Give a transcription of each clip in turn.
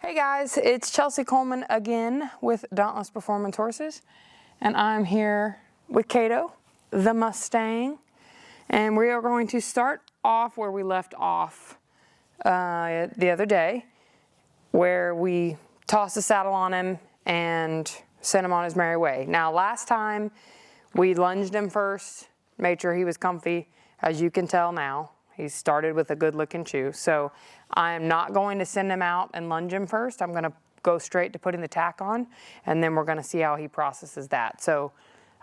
Hey guys, it's Chelsea Coleman again with Dauntless Performance Horses, and I'm here with Cato, the Mustang, and we are going to start off where we left off the other day, where we tossed the saddle on him and sent him on his merry way. Now last time we lunged him first, made sure he was comfy. As you can tell now, he started with a good looking chew. So I'm not going to send him out and lunge him first. I'm gonna go straight to putting the tack on, and then we're gonna see how he processes that. So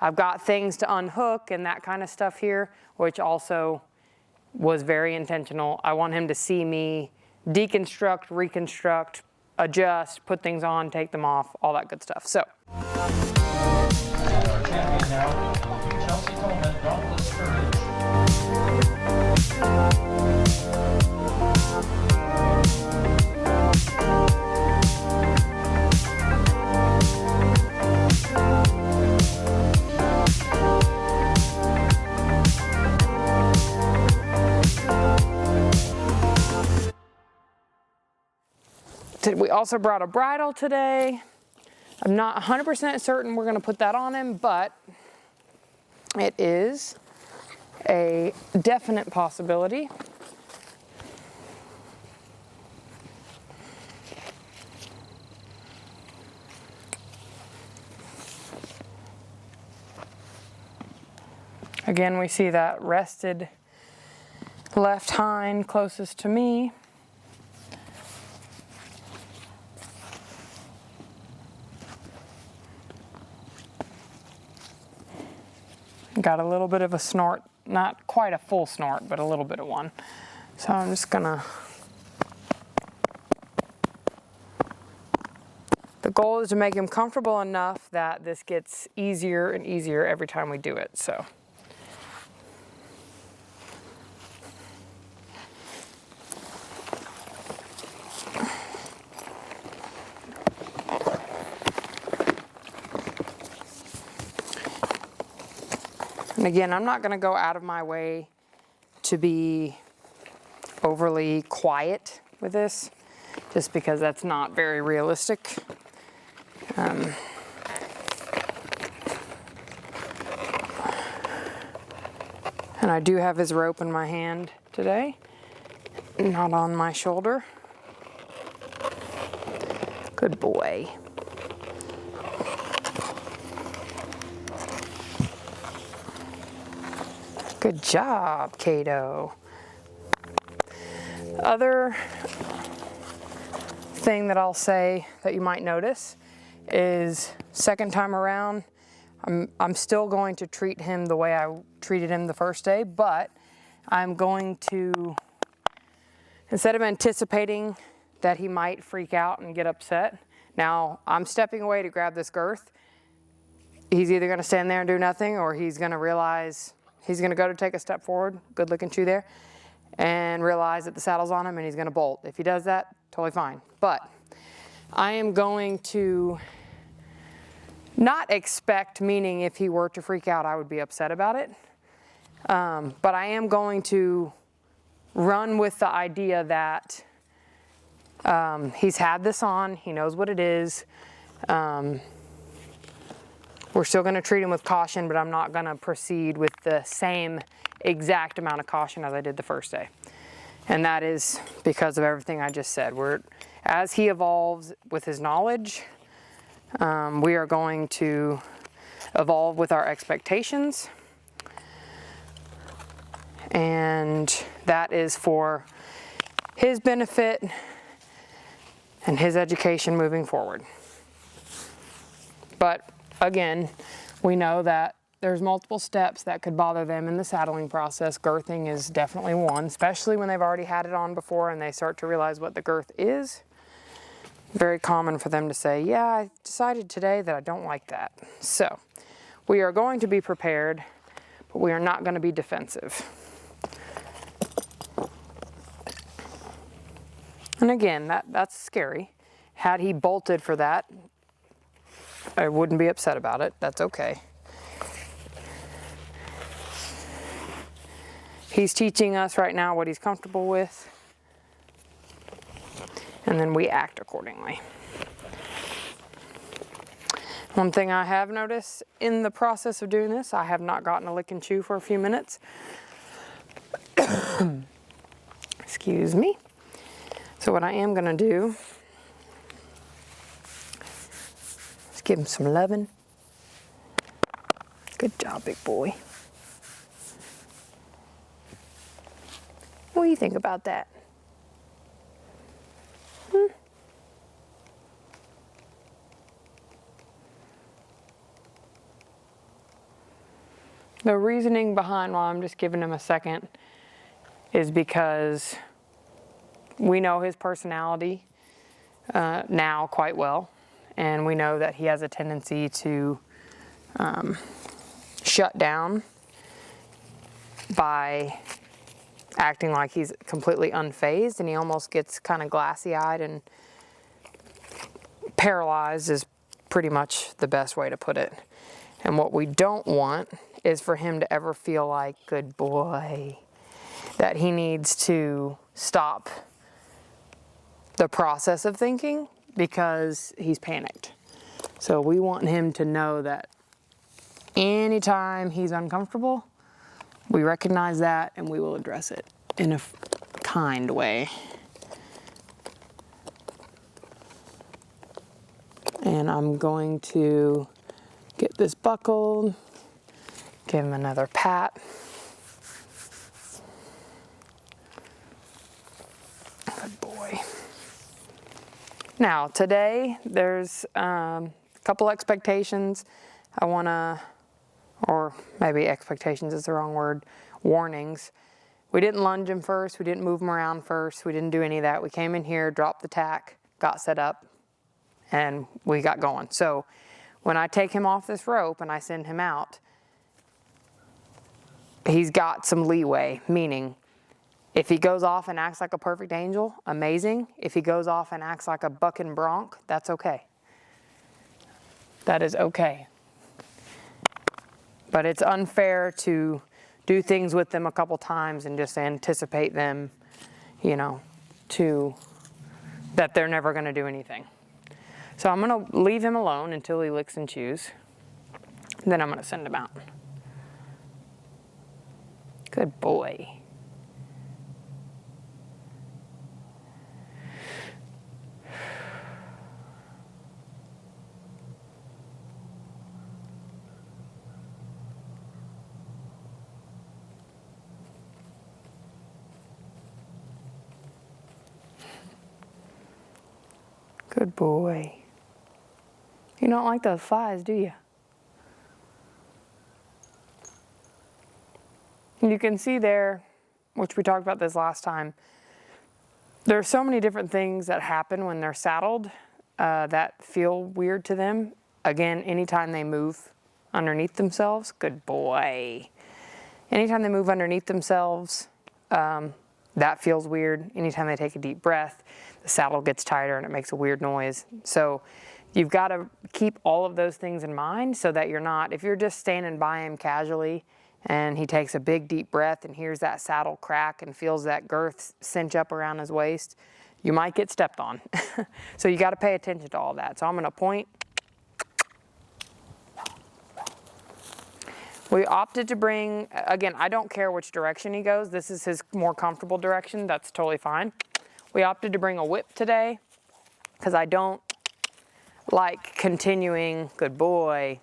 I've got things to unhook and that kind of stuff here, which also was very intentional. I want him to see me deconstruct, reconstruct, adjust, put things on, take them off, all that good stuff. So. And our champion now, Chelsea Coleman, Dauntless Courage. We also brought a bridle today. I'm not 100% certain we're going to put that on him, but it is a definite possibility. Again, we see that rested left hind closest to me. Got a little bit of a snort, not quite a full snort, but a little bit of one. So I'm just gonna, the goal is to make him comfortable enough that this gets easier and easier every time we do it, so. And again, I'm not going to go out of my way to be overly quiet with this, just because that's not very realistic. And I do have his rope in my hand today, not on my shoulder. Good boy. Good job, Cato. Other thing that I'll say that you might notice is second time around, I'm still going to treat him the way I treated him the first day, but I'm going to, instead of anticipating that he might freak out and get upset, now I'm stepping away to grab this girth. He's either gonna stand there and do nothing, or he's gonna realize he's gonna go to take a step forward, good looking chew there, and realize that the saddle's on him and he's gonna bolt. If he does that, totally fine. But I am going to not expect, meaning if he were to freak out, I would be upset about it. But I am going to run with the idea that he's had this on, he knows what it is. We're still going to treat him with caution, but I'm not going to proceed with the same exact amount of caution as I did the first day. And that is because of everything I just said. As he evolves with his knowledge, we are going to evolve with our expectations. And that is for his benefit and his education moving forward. But again, we know that there's multiple steps that could bother them in the saddling process. Girthing is definitely one, especially when they've already had it on before and they start to realize what the girth is. Very common for them to say, yeah, I decided today that I don't like that. So we are going to be prepared, but we are not going to be defensive. And again, that's scary. Had he bolted for that, I wouldn't be upset about it. That's okay. He's teaching us right now what he's comfortable with. and then we act accordingly. One thing I have noticed in the process of doing this, I have not gotten a lick and chew for a few minutes. Excuse me. So what I am gonna do is give him some loving. Good job, big boy. What do you think about that? The reasoning behind why I'm just giving him a second is because we know his personality now quite well, and we know that he has a tendency to shut down by acting like he's completely unfazed, and he almost gets kind of glassy-eyed, and paralyzed is pretty much the best way to put it. And what we don't want is for him to ever feel like, good boy, that he needs to stop the process of thinking because he's panicked. So we want him to know that anytime he's uncomfortable, we recognize that and we will address it in a kind way. And I'm going to get this buckled, give him another pat. Good boy. Now today there's a couple expectations I want to, or maybe expectations is the wrong word, warnings. We didn't lunge him first, we didn't move him around first, we didn't do any of that. We came in here, dropped the tack, got set up, and we got going. So when I take him off this rope and I send him out, he's got some leeway, meaning if he goes off and acts like a perfect angel, amazing. If he goes off and acts like a bucking bronc, that's okay. That is okay. But it's unfair to do things with them a couple times and just anticipate them, you know, that they're never going to do anything. So I'm going to leave him alone until he licks and chews. Then I'm going to send him out. Good boy. Good boy. You don't like those flies, do you? You can see there, which we talked about this last time, there are so many different things that happen when they're saddled that feel weird to them. Again, anytime they move underneath themselves, good boy. Anytime they move underneath themselves, that feels weird. Anytime they take a deep breath, the saddle gets tighter and it makes a weird noise. So you've got to keep all of those things in mind so that you're not, if you're just standing by him casually and he takes a big deep breath and hears that saddle crack and feels that girth cinch up around his waist, you might get stepped on. So you got to pay attention to all that. So I'm going to point. We opted to bring, again, I don't care which direction he goes. This is his more comfortable direction. That's totally fine. We opted to bring a whip today because I don't like continuing, good boy,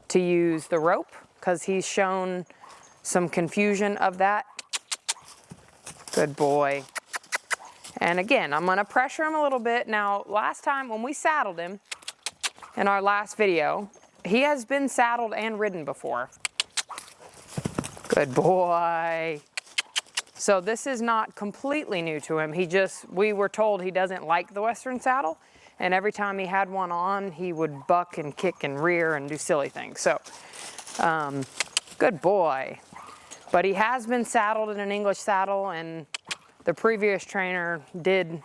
to use the rope because he's shown some confusion of that. Good boy. And again, I'm going to pressure him a little bit. Now, last time when we saddled him in our last video, he has been saddled and ridden before. Good boy. So this is not completely new to him. We were told he doesn't like the Western saddle, and every time he had one on, he would buck and kick and rear and do silly things. So, good boy. But he has been saddled in an English saddle, and the previous trainer did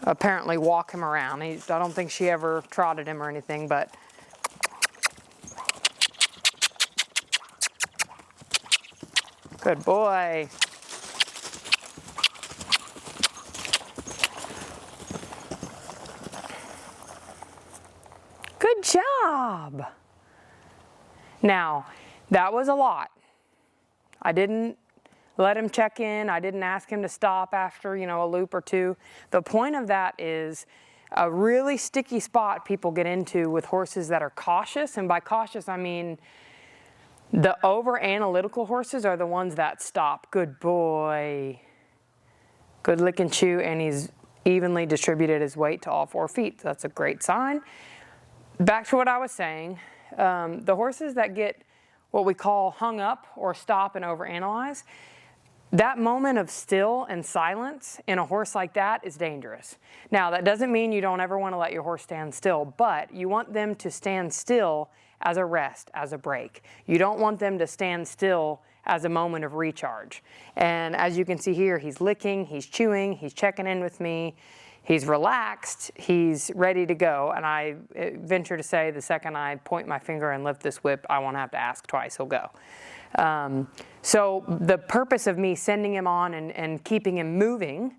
apparently walk him around. I don't think she ever trotted him or anything, but good boy. job. Now, that was a lot. I didn't let him check in. I didn't ask him to stop after, you know, a loop or two. The point of that is a really sticky spot people get into with horses that are cautious. And by cautious, I mean the over-analytical horses are the ones that stop. Good boy. Good lick and chew, and he's evenly distributed his weight to all 4 feet. That's a great sign. Back to what I was saying, the horses that get what we call hung up or stop and overanalyze, that moment of still and silence in a horse like that is dangerous. Now, that doesn't mean you don't ever want to let your horse stand still, but you want them to stand still as a rest, as a break. You don't want them to stand still as a moment of recharge. And as you can see here, he's licking, he's chewing, he's checking in with me, he's relaxed, he's ready to go. And I venture to say the second I point my finger and lift this whip, I won't have to ask twice, he'll go. So the purpose of me sending him on and keeping him moving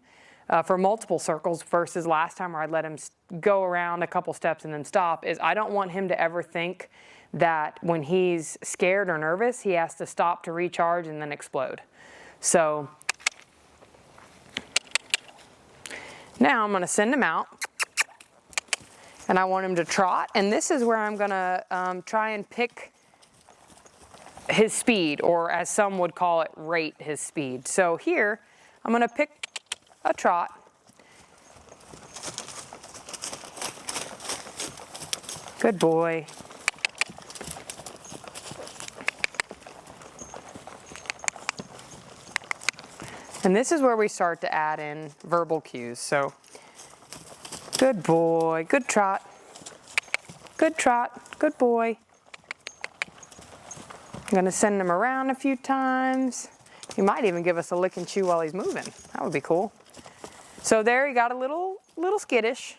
for multiple circles versus last time where I'd let him go around a couple steps and then stop is I don't want him to ever think that when he's scared or nervous, he has to stop to recharge and then explode. So now I'm going to send him out, and I want him to trot, and this is where I'm going to try and pick his speed, or as some would call it, rate his speed. So here, I'm going to pick a trot. Good boy. And this is where we start to add in verbal cues. So, good boy, good trot, good boy. I'm gonna send him around a few times. He might even give us a lick and chew while he's moving. That would be cool. So there he got a little skittish.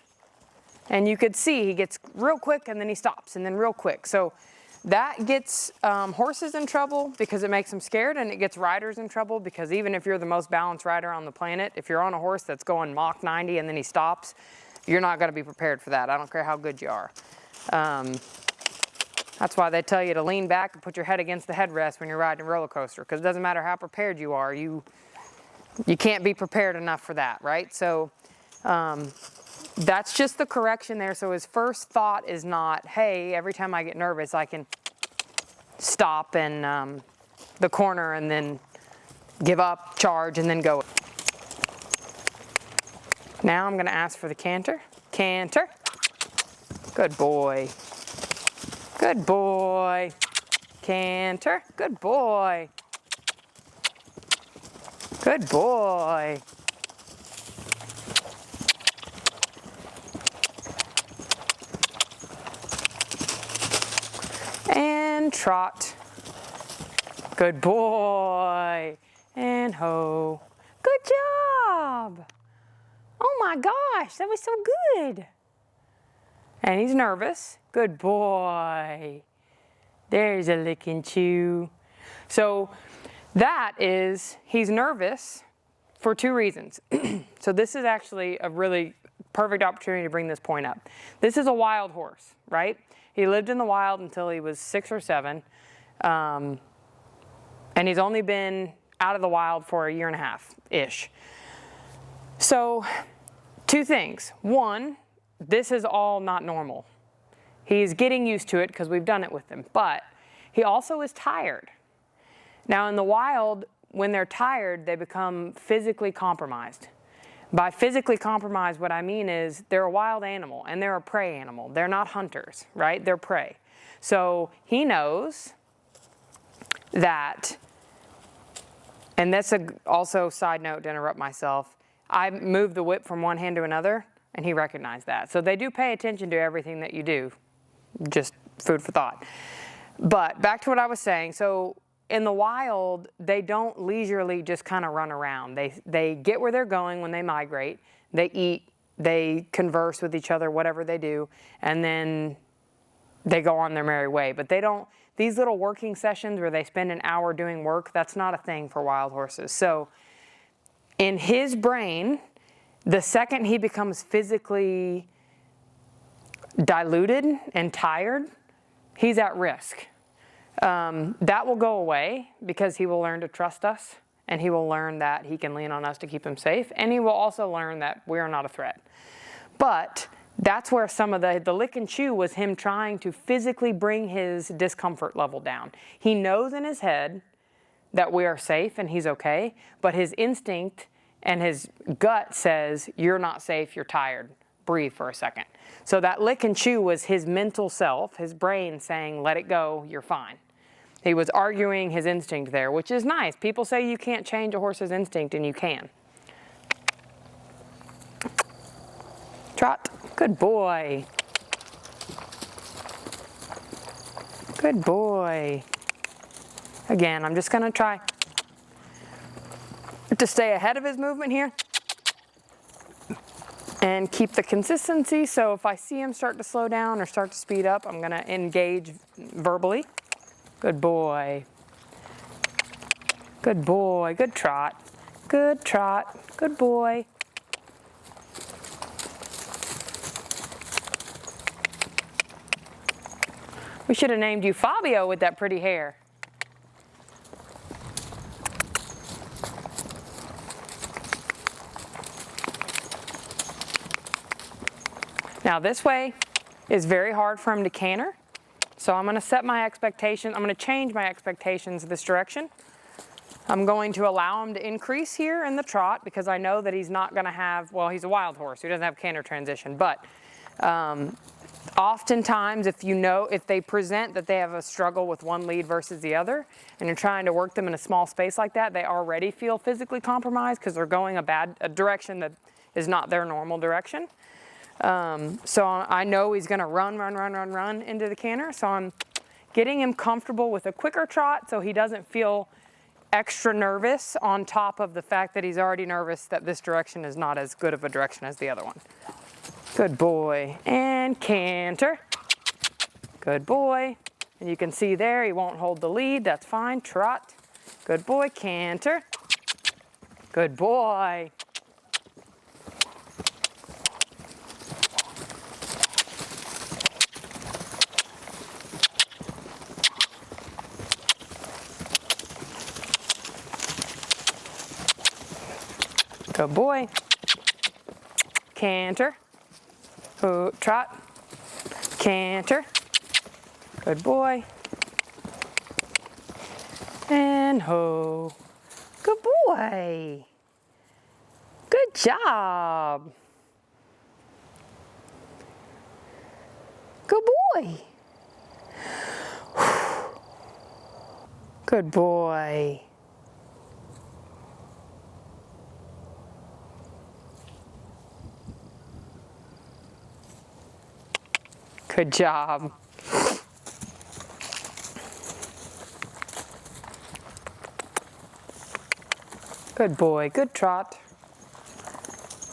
And you could see he gets real quick and then he stops and then real quick. So that gets horses in trouble because it makes them scared, and it gets riders in trouble because even if you're the most balanced rider on the planet, if you're on a horse that's going Mach 90 and then he stops, you're not going to be prepared for that. I don't care how good you are. That's why they tell you to lean back and put your head against the headrest when you're riding a roller coaster, because it doesn't matter how prepared you are, you can't be prepared enough for that, right? So that's just the correction there. So his first thought is not, hey, every time I get nervous, I can stop in the corner and then give up, charge, and then go. Now I'm going to ask for the canter. Canter. Good boy. Good boy. Canter. Good boy. Good boy. And trot. Good boy. And ho. Good job. Oh my gosh, that was so good. And he's nervous. Good boy. There's a lick and chew. So that is, he's nervous for 2 reasons. So this is actually a really perfect opportunity to bring this point up. This is a wild horse, right? He lived in the wild until he was 6 or 7. And he's only been out of the wild for 1.5 years-ish. So 2 things. 1, this is all not normal. He's getting used to it because we've done it with him, but he also is tired. Now in the wild, when they're tired, they become physically compromised. By physically compromised, what I mean is they're a wild animal and they're a prey animal. They're not hunters, right? They're prey. So he knows that, and that's also side note to interrupt myself, I moved the whip from one hand to another and he recognized that. So they do pay attention to everything that you do. Just food for thought. But back to what I was saying. So in the wild, they don't leisurely just kind of run around. They get where they're going when they migrate. They eat, they converse with each other, whatever they do, and then they go on their merry way. But they don't, these little working sessions where they spend an hour doing work, that's not a thing for wild horses. So in his brain, the second he becomes physically diluted and tired, he's at risk. That will go away because he will learn to trust us, and he will learn that he can lean on us to keep him safe, and he will also learn that we are not a threat. But that's where some of the lick and chew was him trying to physically bring his discomfort level down. He knows in his head that we are safe and he's okay, but his instinct and his gut says, you're not safe, you're tired, breathe for a second. So that lick and chew was his mental self, his brain saying, let it go, you're fine. He was arguing his instinct there, which is nice. People say you can't change a horse's instinct, and you can. Trot. Good boy. Good boy. Again, I'm just going to try to stay ahead of his movement here and keep the consistency. So if I see him start to slow down or start to speed up, I'm going to engage verbally. Good boy. Good boy. Good trot. Good trot. Good boy. We should have named you Fabio with that pretty hair. Now this way is very hard for him to canter. So I'm going to set my expectations. I'm going to change my expectations this direction. I'm going to allow him to increase here in the trot because I know that he's not going to have, well, he's a wild horse. So he doesn't have canter transition. But oftentimes, if they present that they have a struggle with one lead versus the other, and you're trying to work them in a small space like that, they already feel physically compromised because they're going a direction that is not their normal direction. So I know he's going to run into the canter. So I'm getting him comfortable with a quicker trot so he doesn't feel extra nervous on top of the fact that he's already nervous that this direction is not as good of a direction as the other one. Good boy. And canter. Good boy. And you can see there he won't hold the lead. That's fine. Trot. Good boy. Canter. Good boy. Good boy. Canter. Oh, trot. Canter. Good boy. And ho. Good boy. Good job. Good boy. Good boy. Good job. Good boy. Good trot.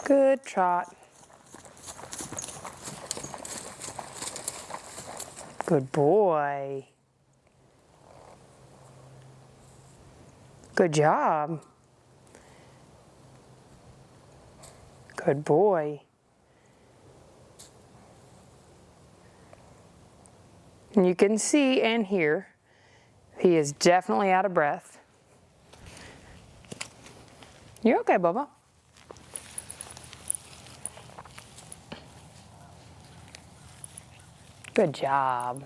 Good trot. Good boy. Good job. Good boy. And you can see and hear he is definitely out of breath. You're okay, Bubba. Good job.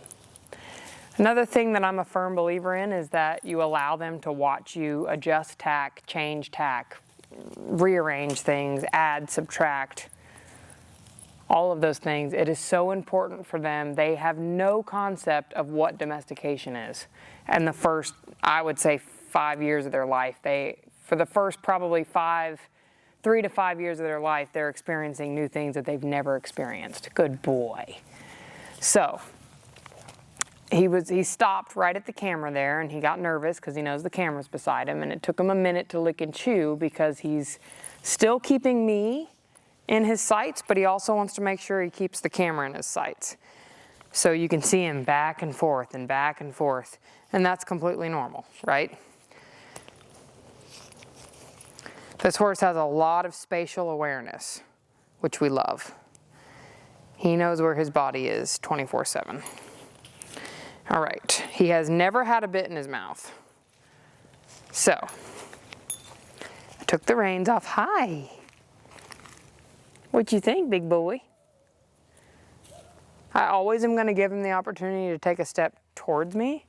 Another thing that I'm a firm believer in is that you allow them to watch you adjust tack, change tack, rearrange things, add, subtract. All of those things. It is so important for them. They have no concept of what domestication is. And the first, I would say, 5 years of their life, for the first probably 3 to 5 years of their life, they're experiencing new things that they've never experienced. Good boy. So he stopped right at the camera there, and he got nervous because he knows the camera's beside him, and it took him a minute to lick and chew because he's still keeping me in his sights, but he also wants to make sure he keeps the camera in his sights. So you can see him back and forth and back and forth, and that's completely normal, right? This horse has a lot of spatial awareness, which we love. He knows where his body is 24/7. All right, he has never had a bit in his mouth. So, I took the reins off. Hi. What you think, big boy? I always am gonna give him the opportunity to take a step towards me.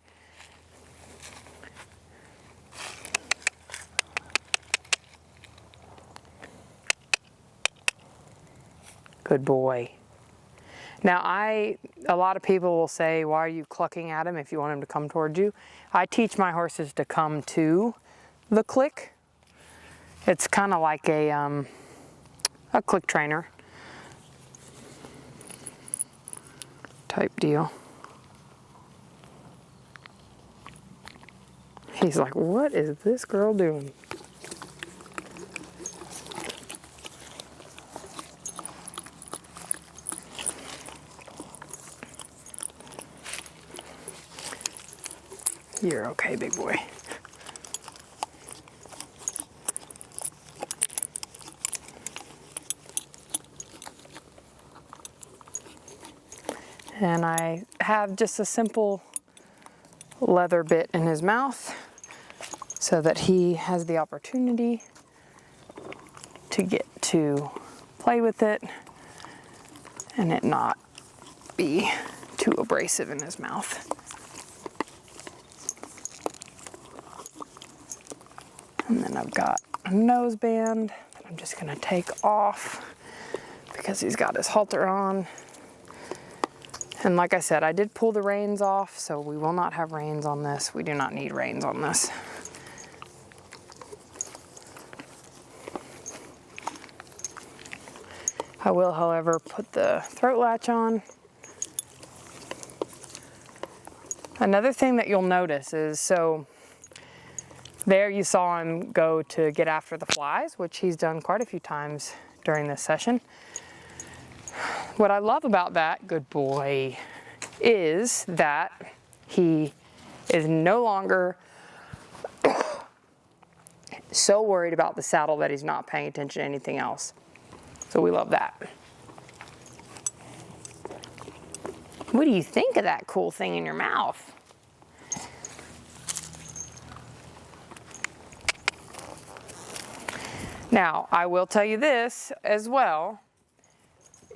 Good boy. Now a lot of people will say, why are you clucking at him if you want him to come towards you? I teach my horses to come to the click. It's kind of like a click trainer type deal. He's like, what is this girl doing? You're okay, big boy. And I have just a simple leather bit in his mouth so that he has the opportunity to get to play with it and it not be too abrasive in his mouth. And then I've got a nose band that I'm just gonna take off because he's got his halter on. And like I said, I did pull the reins off, so we will not have reins on this. We do not need reins on this. I will, however, put the throat latch on. Another thing that you'll notice is, so there you saw him go to get after the flies, which he's done quite a few times during this session. What I love about that, good boy, is that he is no longer so worried about the saddle that he's not paying attention to anything else. So we love that. What do you think of that cool thing in your mouth? Now, I will tell you this as well.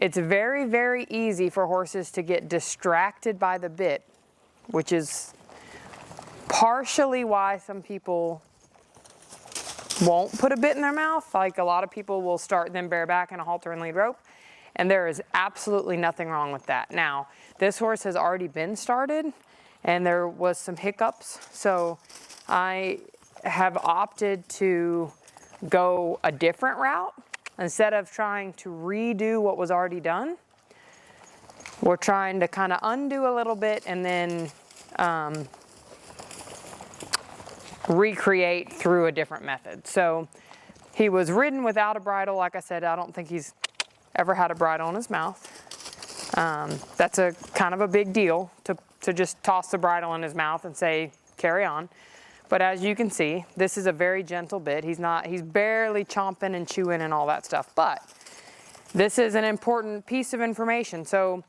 It's very, very easy for horses to get distracted by the bit, which is partially why some people won't put a bit in their mouth. Like a lot of people will start them bareback in a halter and lead rope, and there is absolutely nothing wrong with that. Now, this horse has already been started, and there was some hiccups, so I have opted to go a different route. Instead of trying to redo what was already done, we're trying to kind of undo a little bit and then recreate through a different method. So he was ridden without a bridle. Like I said, I don't think he's ever had a bridle in his mouth. That's a kind of a big deal to just toss the bridle in his mouth and say, carry on. But as you can see, this is a very gentle bit. He's barely chomping and chewing and all that stuff. But this is an important piece of information. So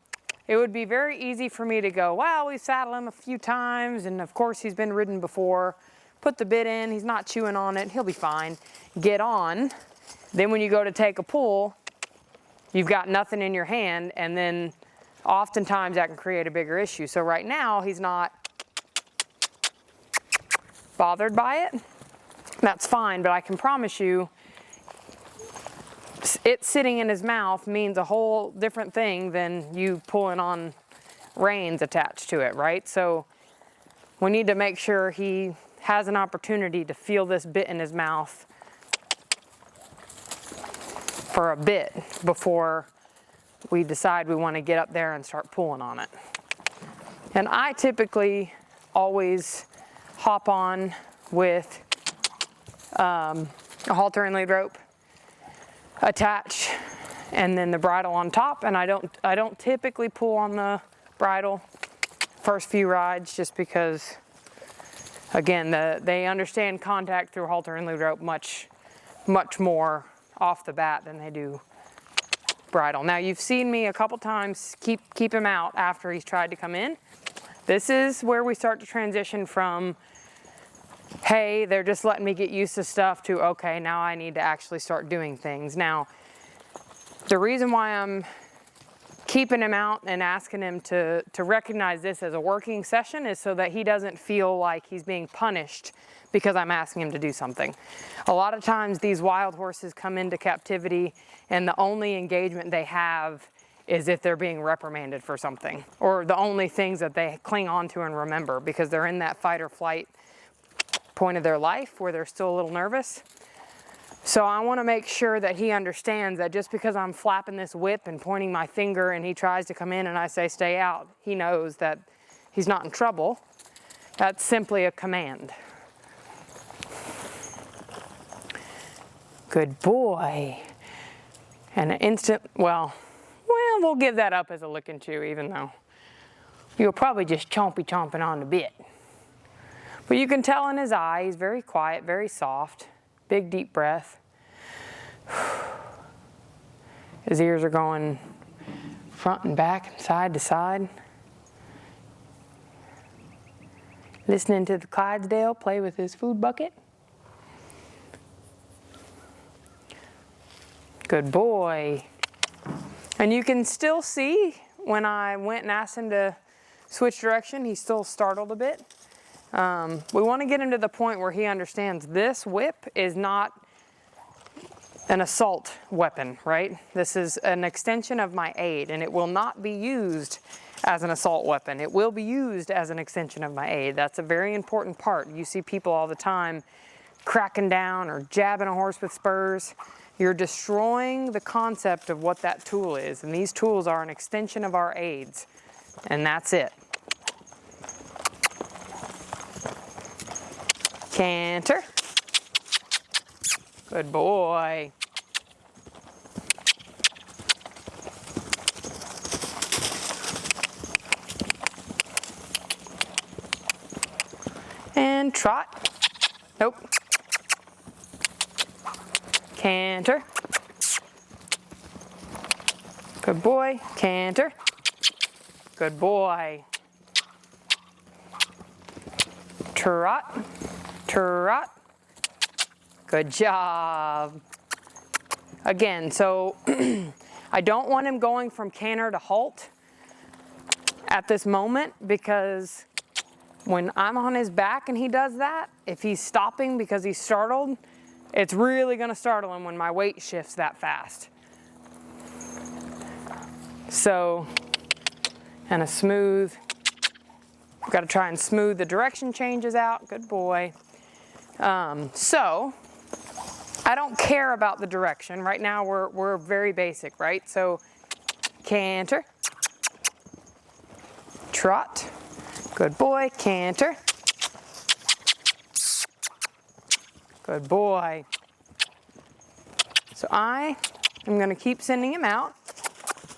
it would be very easy for me to go, well, we've saddled him a few times, and of course he's been ridden before. Put the bit in, he's not chewing on it, he'll be fine. Get on. Then when you go to take a pull, you've got nothing in your hand, and then oftentimes that can create a bigger issue. So right now, he's not bothered by it. That's fine, but I can promise you it sitting in his mouth means a whole different thing than you pulling on reins attached to it, right? So we need to make sure he has an opportunity to feel this bit in his mouth for a bit before we decide we want to get up there and start pulling on it. And I typically always hop on with a halter and lead rope attach, and then the bridle on top. And I don't typically pull on the bridle first few rides, just because, again, they understand contact through halter and lead rope much more off the bat than they do bridle. Now you've seen me a couple times keep him out after he's tried to come in. This is where we start to transition from, hey, they're just letting me get used to stuff, to, okay, now I need to actually start doing things. Now, the reason why I'm keeping him out and asking him to recognize this as a working session is so that he doesn't feel like he's being punished because I'm asking him to do something. A lot of times these wild horses come into captivity and the only engagement they have is if they're being reprimanded for something, or the only things that they cling on to and remember because they're in that fight or flight point of their life where they're still a little nervous. So I want to make sure that he understands that just because I'm flapping this whip and pointing my finger and he tries to come in and I say stay out, he knows that he's not in trouble. That's simply a command. Good boy. And an instant, well, we'll give that up as a lick and chew, even though you'll probably just chomping on the bit. But you can tell in his eye, he's very quiet, very soft. Big deep breath. His ears are going front and back and side to side. Listening to the Clydesdale play with his food bucket. Good boy. And you can still see when I went and asked him to switch direction, he's still startled a bit. We want to get him to the point where he understands this whip is not an assault weapon, right? This is an extension of my aid, and it will not be used as an assault weapon. It will be used as an extension of my aid. That's a very important part. You see people all the time cracking down or jabbing a horse with spurs. You're destroying the concept of what that tool is, and these tools are an extension of our aids, and that's it. Canter. Good boy. And trot. Nope. Canter. Good boy. Canter. Good boy. Trot. Trot. Good job. Again, so I don't want him going from canter to halt at this moment, because when I'm on his back and he does that, if he's stopping because he's startled, it's really going to startle him when my weight shifts that fast. So, and a smooth, got to try and smooth the direction changes out. Good boy. So I don't care about the direction. Right now we're very basic, right? So canter, trot, good boy, canter, good boy. So I am going to keep sending him out,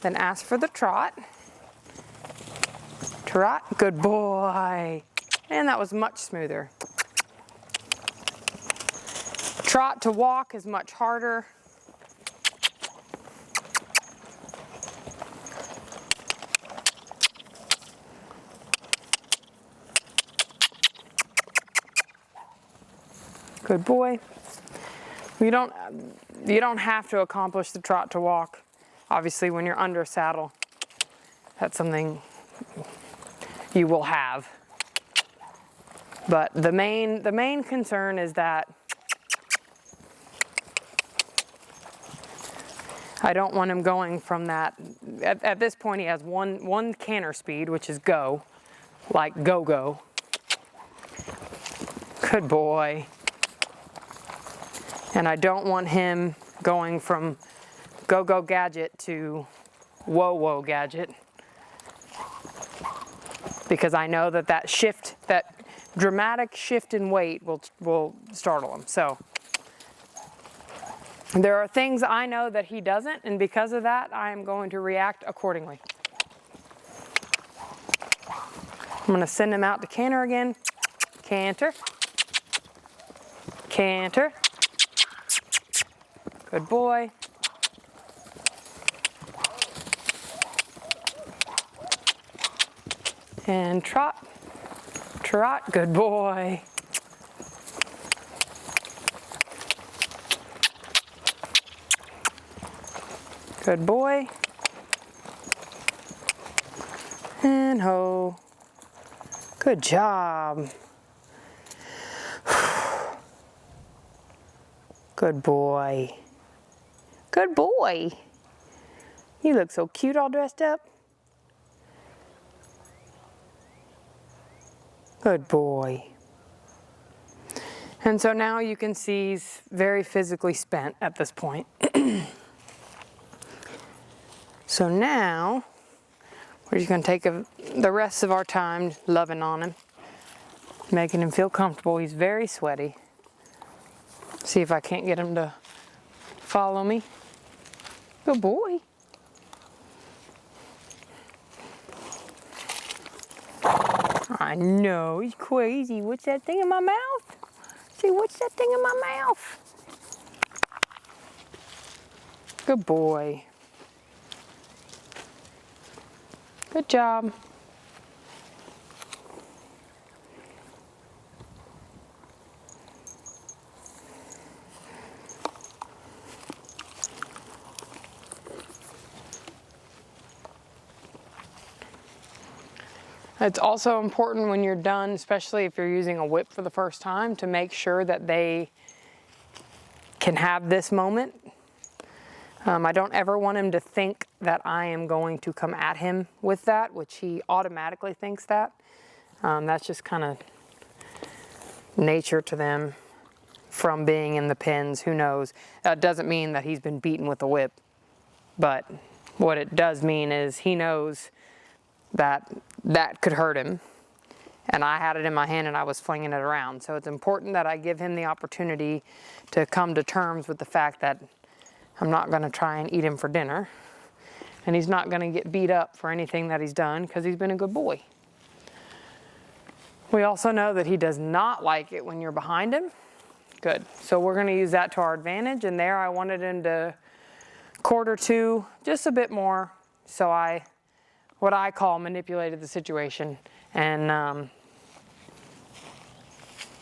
then ask for the trot. Trot, good boy. And that was much smoother. Trot to walk is much harder. Good boy. You don't have to accomplish the trot to walk. Obviously, when you're under saddle, that's something you will have. But the main concern is that I don't want him going from that. At this point, he has one canter speed, which is go, like go. Good boy. And I don't want him going from go gadget to whoa gadget, because I know that shift, that dramatic shift in weight will startle him. So there are things I know that he doesn't, and because of that, I am going to react accordingly. I'm going to send him out to canter again. Canter. Canter. Good boy. And trot. Trot, good boy. Good boy. And ho. Good job. Good boy. Good boy. You look so cute all dressed up. Good boy. And so now you can see he's very physically spent at this point. So now we're just going to take the rest of our time loving on him, making him feel comfortable. He's very sweaty. See if I can't get him to follow me. Good boy. I know, he's crazy. What's that thing in my mouth? See, what's that thing in my mouth? Good boy. Good job. It's also important when you're done, especially if you're using a whip for the first time, to make sure that they can have this moment. I don't ever want him to think that I am going to come at him with that, which he automatically thinks that. That's just kind of nature to them from being in the pens. Who knows? That doesn't mean that he's been beaten with a whip, but what it does mean is he knows that that could hurt him, and I had it in my hand and I was flinging it around. So it's important that I give him the opportunity to come to terms with the fact that I'm not going to try and eat him for dinner, and he's not going to get beat up for anything that he's done because he's been a good boy. We also know that he does not like it when you're behind him. Good. So we're going to use that to our advantage, and there I wanted him to quarter to just a bit more, so what I call manipulated the situation and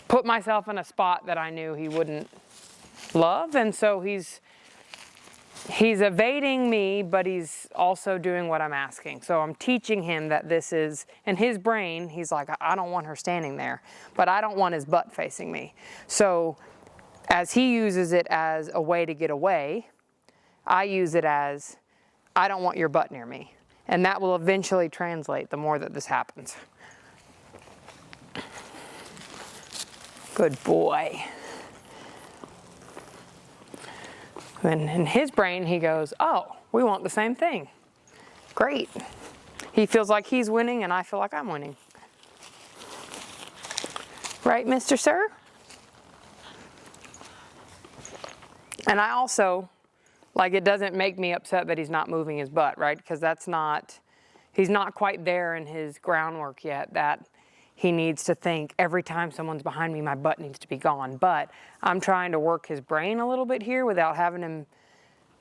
put myself in a spot that I knew he wouldn't love. And so he's evading me, but he's also doing what I'm asking. So I'm teaching him that this is, in his brain, he's like, I don't want her standing there, but I don't want his butt facing me. So as he uses it as a way to get away, I use it as, I don't want your butt near me. And that will eventually translate the more that this happens. Good boy. And in his brain, he goes, oh, we want the same thing. Great. He feels like he's winning, and I feel like I'm winning. Right, Mr. Sir? And I also, like, it doesn't make me upset that he's not moving his butt, right? Because he's not quite there in his groundwork yet that he needs to think every time someone's behind me, my butt needs to be gone. But I'm trying to work his brain a little bit here without having him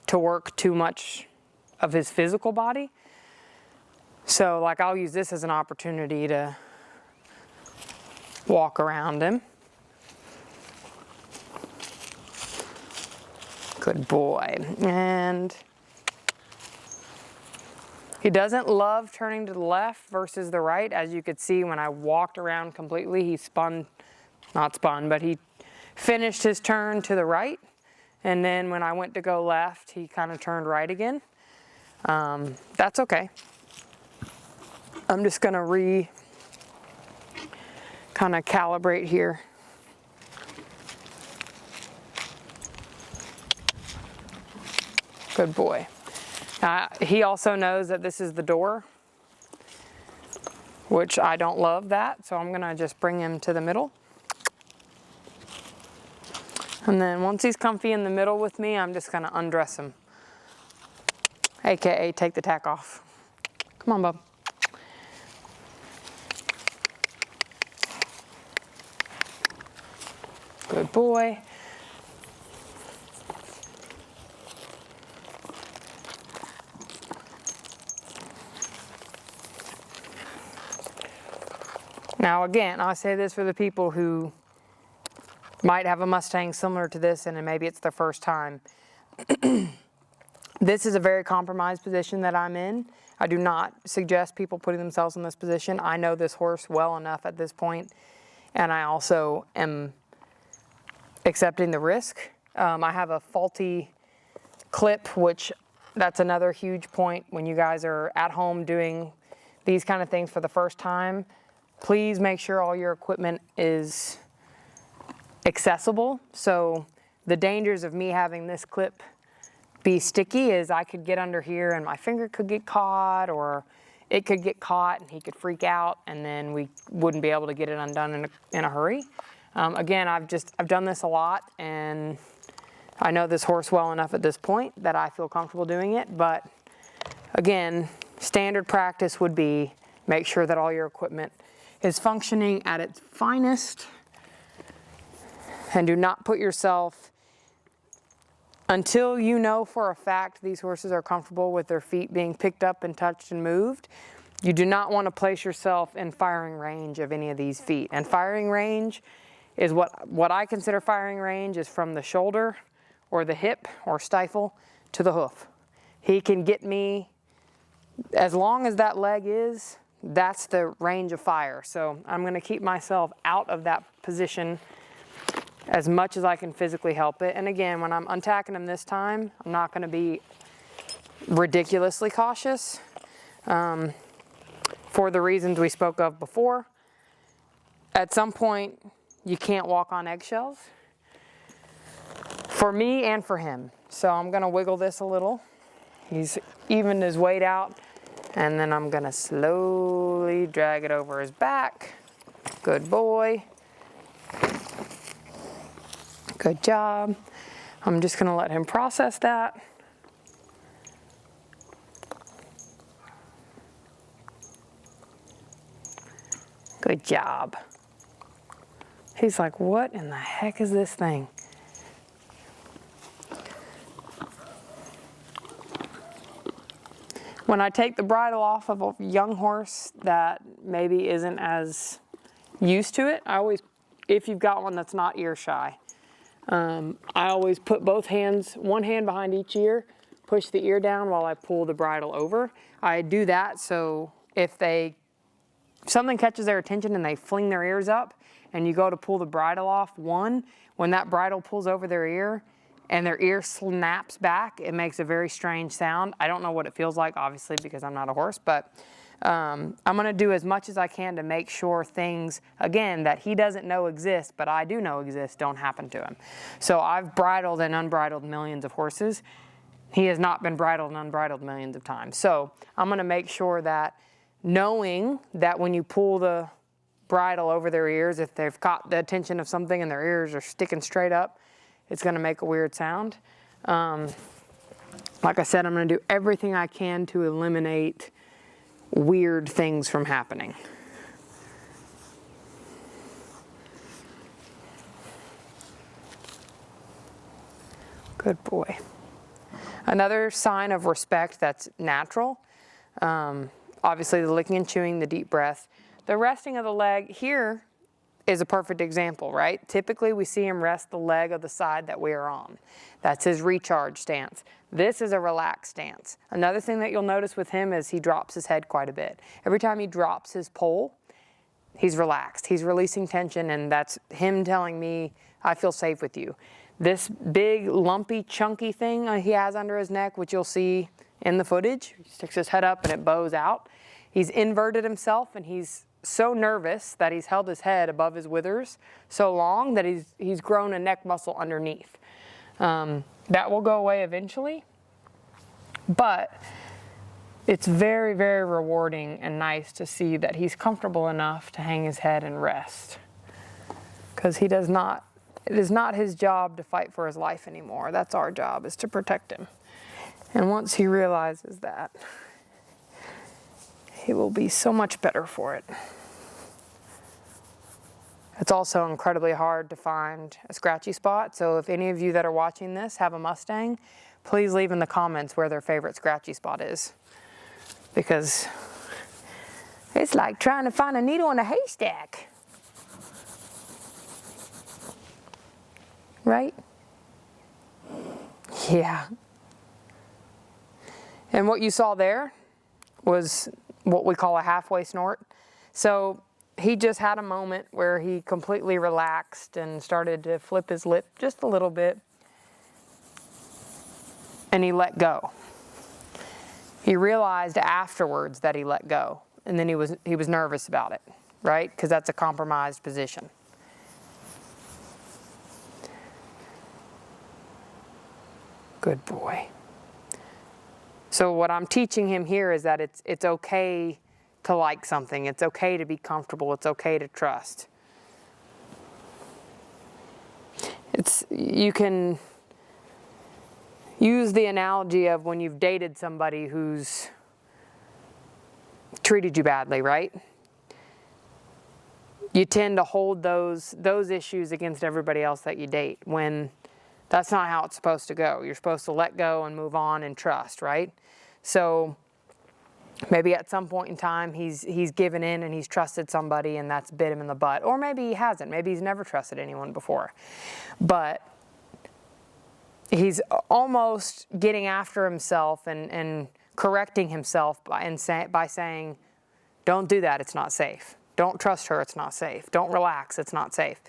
to work too much of his physical body. So, like, I'll use this as an opportunity to walk around him. Good boy. And he doesn't love turning to the left versus the right. As you could see when I walked around completely, he but he finished his turn to the right. And then when I went to go left, he kind of turned right again. That's okay. I'm just going to kind of calibrate here. Good boy. He also knows that this is the door, which I don't love that, so I'm going to just bring him to the middle. And then once he's comfy in the middle with me, I'm just going to undress him, aka take the tack off. Come on, bub. Good boy. Now again, I say this for the people who might have a Mustang similar to this and then maybe it's their first time. This is a very compromised position that I'm in. I do not suggest people putting themselves in this position. I know this horse well enough at this point, and I also am accepting the risk. I have a faulty clip, which that's another huge point when you guys are at home doing these kind of things for the first time. Please make sure all your equipment is accessible. So the dangers of me having this clip be sticky is I could get under here and my finger could get caught, or it could get caught and he could freak out, and then we wouldn't be able to get it undone in a hurry. Again, I've done this a lot, and I know this horse well enough at this point that I feel comfortable doing it. But again, standard practice would be make sure that all your equipment is functioning at its finest, and do not put yourself, until you know for a fact these horses are comfortable with their feet being picked up and touched and moved, you do not want to place yourself in firing range of any of these feet. And firing range is what I consider firing range is from the shoulder or the hip or stifle to the hoof. He can get me, as long as that leg is, that's the range of fire. So I'm going to keep myself out of that position as much as I can physically help it. And again, when I'm untacking him this time, I'm not going to be ridiculously cautious for the reasons we spoke of before. At some point, you can't walk on eggshells for me and for him. So I'm going to wiggle this a little. He's evened his weight out, and then I'm going to slowly drag it over his back. Good boy. Good job. I'm just going to let him process that. Good job. He's like, what in the heck is this thing? When I take the bridle off of a young horse that maybe isn't as used to it, if you've got one that's not ear shy, I always put both hands, one hand behind each ear, push the ear down while I pull the bridle over. I do that so if something catches their attention and they fling their ears up and you go to pull the bridle off, when that bridle pulls over their ear and their ear snaps back, it makes a very strange sound. I don't know what it feels like, obviously, because I'm not a horse, but I'm going to do as much as I can to make sure things, again, that he doesn't know exist, but I do know exist, don't happen to him. So I've bridled and unbridled millions of horses. He has not been bridled and unbridled millions of times. So I'm going to make sure that, knowing that when you pull the bridle over their ears, if they've caught the attention of something and their ears are sticking straight up, it's going to make a weird sound. Like I said, I'm going to do everything I can to eliminate weird things from happening. Good boy. Another sign of respect that's natural, obviously the licking and chewing, the deep breath. The resting of the leg here is a perfect example, right? Typically we see him rest the leg of the side that we are on. That's his recharge stance. This is a relaxed stance. Another thing that you'll notice with him is he drops his head quite a bit. Every time he drops his pole, he's relaxed. He's releasing tension, and that's him telling me, I feel safe with you. This big, lumpy, chunky thing he has under his neck, which you'll see in the footage, he sticks his head up and it bows out. He's inverted himself, and he's so nervous that he's held his head above his withers so long that he's grown a neck muscle underneath. That will go away eventually, but it's very, very rewarding and nice to see that he's comfortable enough to hang his head and rest, because it is not his job to fight for his life anymore. That's our job, is to protect him. And once he realizes that, he will be so much better for it. It's also incredibly hard to find a scratchy spot, so if any of you that are watching this have a Mustang, please leave in the comments where their favorite scratchy spot is, because It's like trying to find a needle in a haystack. Right? Yeah. And what you saw there was what we call a halfway snort. So he just had a moment where he completely relaxed and started to flip his lip just a little bit. And he let go. He realized afterwards that he let go. And then he was nervous about it, right? Because that's a compromised position. Good boy. So what I'm teaching him here is that it's okay to like something. It's okay to be comfortable. It's okay to trust. You can use the analogy of when you've dated somebody who's treated you badly, right? You tend to hold those issues against everybody else that you date, when that's not how it's supposed to go. You're supposed to let go and move on and trust, right? So maybe at some point in time he's given in and he's trusted somebody and that's bit him in the butt. Or maybe he hasn't. Maybe he's never trusted anyone before. But he's almost getting after himself and correcting himself by saying, don't do that, it's not safe. Don't trust her, it's not safe. Don't relax, it's not safe.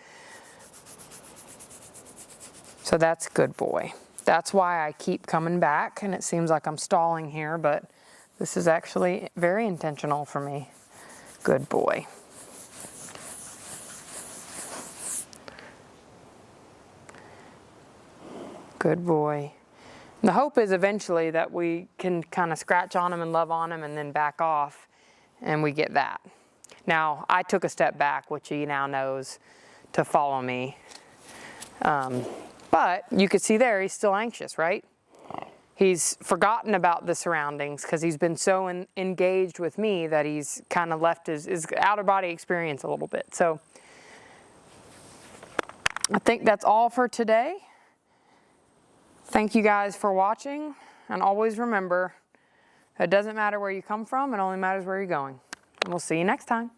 So that's good boy. That's why I keep coming back, and it seems like I'm stalling here, but this is actually very intentional for me. Good boy. Good boy. The hope is eventually that we can kind of scratch on him and love on him and then back off, and we get that. Now, I took a step back, which he now knows to follow me. But you could see there, he's still anxious, right? He's forgotten about the surroundings because he's been so engaged with me that he's kind of left his outer body experience a little bit. So I think that's all for today. Thank you guys for watching, and always remember, it doesn't matter where you come from, it only matters where you're going. And we'll see you next time.